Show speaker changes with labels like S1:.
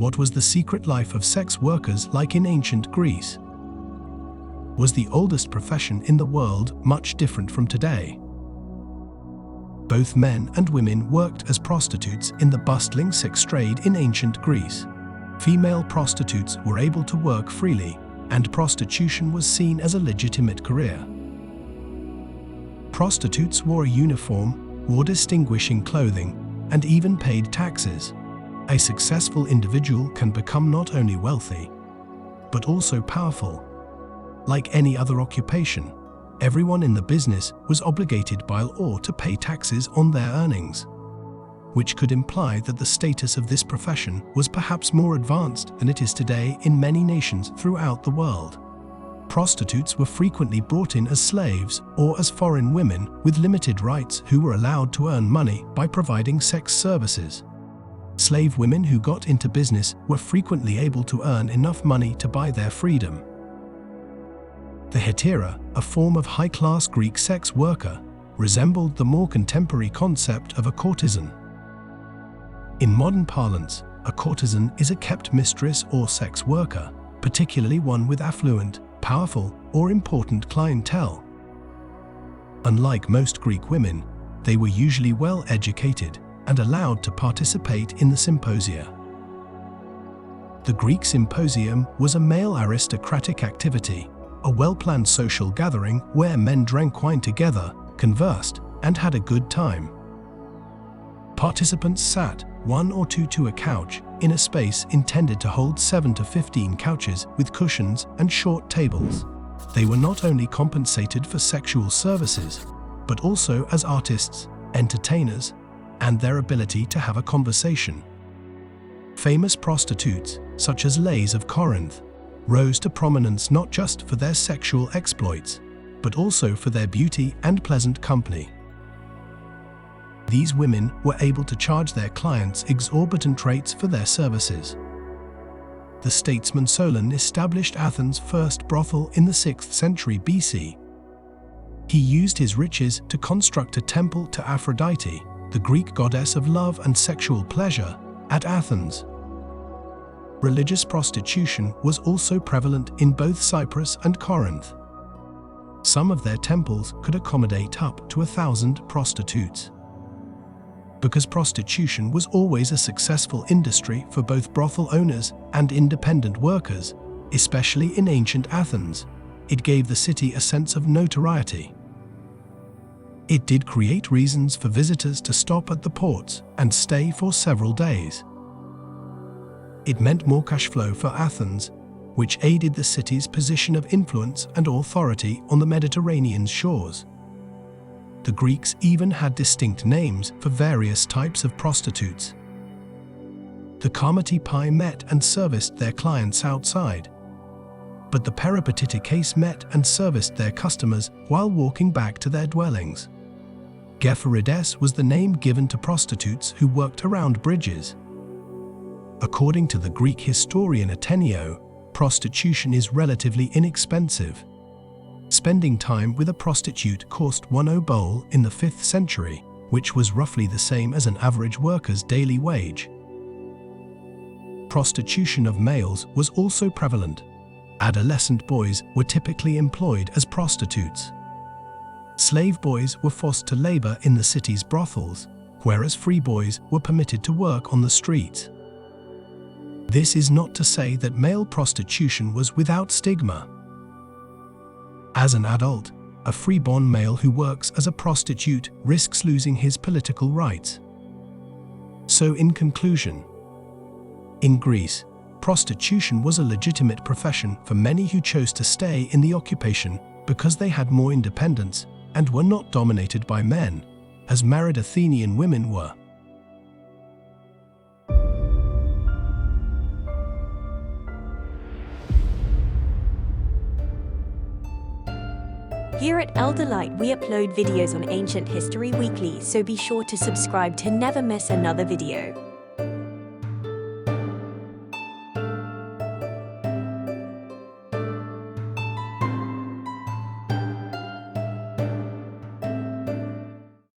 S1: What was the secret life of sex workers like in ancient Greece? Was the oldest profession in the world much different from today? Both men and women worked as prostitutes in the bustling sex trade in ancient Greece. Female prostitutes were able to work freely, and prostitution was seen as a legitimate career. Prostitutes wore a uniform, wore distinguishing clothing, and even paid taxes. A successful individual can become not only wealthy, but also powerful. Like any other occupation, everyone in the business was obligated by law to pay taxes on their earnings, which could imply that the status of this profession was perhaps more advanced than it is today in many nations throughout the world. Prostitutes were frequently brought in as slaves or as foreign women with limited rights who were allowed to earn money by providing sex services. Slave women who got into business were frequently able to earn enough money to buy their freedom. The hetera, a form of high-class Greek sex worker, resembled the more contemporary concept of a courtesan. In modern parlance, a courtesan is a kept mistress or sex worker, particularly one with affluent, powerful, or important clientele. Unlike most Greek women, they were usually well-educated and allowed to participate in the symposia. The Greek symposium was a male aristocratic activity, a well-planned social gathering where men drank wine together, conversed, and had a good time. Participants sat, one or two to a couch, in a space intended to hold 7 to 15 couches with cushions and short tables. They were not only compensated for sexual services, but also as artists, entertainers, and their ability to have a conversation. Famous prostitutes, such as Lais of Corinth, rose to prominence not just for their sexual exploits, but also for their beauty and pleasant company. These women were able to charge their clients exorbitant rates for their services. The statesman Solon established Athens' first brothel in the 6th century BC. He used his riches to construct a temple to Aphrodite, the Greek goddess of love and sexual pleasure, at Athens. Religious prostitution was also prevalent in both Cyprus and Corinth. Some of their temples could accommodate up to 1,000 prostitutes. Because prostitution was always a successful industry for both brothel owners and independent workers, especially in ancient Athens, it gave the city a sense of notoriety. It did create reasons for visitors to stop at the ports and stay for several days. It meant more cash flow for Athens, which aided the city's position of influence and authority on the Mediterranean's shores. The Greeks even had distinct names for various types of prostitutes. The Karmatipai met and serviced their clients outside, but the Peripatitikaes met and serviced their customers while walking back to their dwellings. Gepharides was the name given to prostitutes who worked around bridges. According to the Greek historian Ateneo, prostitution is relatively inexpensive. Spending time with a prostitute cost 1 obol in the 5th century, which was roughly the same as an average worker's daily wage. Prostitution of males was also prevalent. Adolescent boys were typically employed as prostitutes. Slave boys were forced to labor in the city's brothels, whereas free boys were permitted to work on the streets. This is not to say that male prostitution was without stigma. As an adult, a freeborn male who works as a prostitute risks losing his political rights. So in conclusion, in Greece, prostitution was a legitimate profession for many who chose to stay in the occupation because they had more independence and were not dominated by men, as married Athenian women were.
S2: Here at Elderlight, we upload videos on ancient history weekly, so be sure to subscribe to never miss another video.